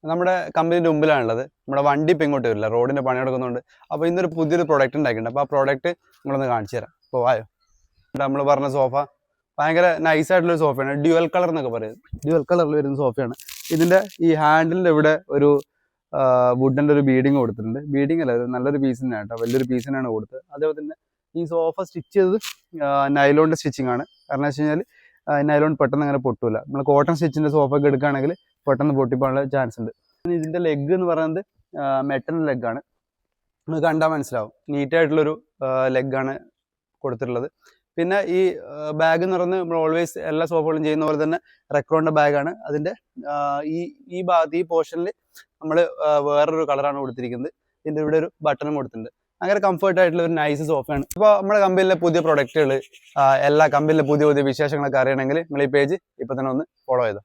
നമ്മുടെ കമ്പനീൻ്റെ മുമ്പിലാണുള്ളത്. നമ്മുടെ വണ്ടി ഇപ്പം ഇങ്ങോട്ട് വരില്ല, റോഡിൻ്റെ പണി നടക്കുന്നുണ്ട്. അപ്പോൾ ഇന്നൊരു പുതിയൊരു പ്രൊഡക്റ്റ് ഉണ്ടാക്കിയിട്ടുണ്ട്. അപ്പോൾ ആ പ്രോഡക്റ്റ് നിങ്ങളൊന്ന് കാണിച്ചു തരാം. അപ്പോൾ വായോ. നമ്മൾ പറഞ്ഞ സോഫ ഭയങ്കര നൈസായിട്ടുള്ളൊരു സോഫയാണ്. ഡ്യുവൽ കളർ എന്നൊക്കെ പറയുന്നത്, ഡ്യുവൽ കളറിൽ വരുന്ന സോഫയാണ്. ഇതിൻ്റെ ഈ ഹാൻഡിലിൻ്റെ ഇവിടെ ഒരു വുഡിൻ്റെ ഒരു ബീഡിങ് കൊടുത്തിട്ടുണ്ട്. ബീഡിങ് അല്ല, നല്ലൊരു പീസിനാണ് കേട്ടോ, വലിയൊരു പീസിനാണ് കൊടുത്തത്. അതേപോലെ തന്നെ ഈ സോഫ സ്റ്റിച്ച് ചെയ്തത് നൈലോണിൻ്റെ സ്റ്റിച്ചിങ് ആണ്. കാരണം വെച്ച് കഴിഞ്ഞാൽ നൈലോൺ പെട്ടെന്ന് അങ്ങനെ പൊട്ടൂല. നമ്മൾ കോട്ടൺ സ്റ്റിച്ചിൻ്റെ സോഫ ഒക്കെ എടുക്കുകയാണെങ്കിൽ പെട്ടെന്ന് പൊട്ടിപ്പോകാനുള്ള ചാൻസ് ഉണ്ട്. ഇതിൻ്റെ ലെഗ് എന്ന് പറയുന്നത് മെറ്റൽ ലെഗാണ്. നമുക്ക് കണ്ടാൽ മനസ്സിലാവും, നീറ്റായിട്ടുള്ളൊരു ലെഗാണ് കൊടുത്തിട്ടുള്ളത്. പിന്നെ ഈ ബാഗ് എന്ന് പറയുന്നത് നമ്മൾ ഓൾവേസ് എല്ലാ സോഫകളും ചെയ്യുന്ന പോലെ തന്നെ റെക്രോണിൻ്റെ ബാഗാണ്. അതിൻ്റെ ഈ ഭാഗത്ത് ഈ പോർഷനിൽ നമ്മൾ വേറൊരു കളറാണ് കൊടുത്തിരിക്കുന്നത്. ഇതിൻ്റെ ഇവിടെ ഒരു ബട്ടണും കൊടുത്തിട്ടുണ്ട്. ഭയങ്കര കംഫർട്ട് ആയിട്ടുള്ള ഒരു നൈസ് സോഫയാണ്. അപ്പോൾ നമ്മുടെ കമ്പനിയിലെ പുതിയ പ്രൊഡക്റ്റുകൾ, എല്ലാ കമ്പനിയിലെ പുതിയ പുതിയ വിശേഷങ്ങളൊക്കെ അറിയണമെങ്കിൽ നിങ്ങൾ ഈ പേജ് ഇപ്പോൾ തന്നെ ഒന്ന് ഫോളോ ചെയ്തോ.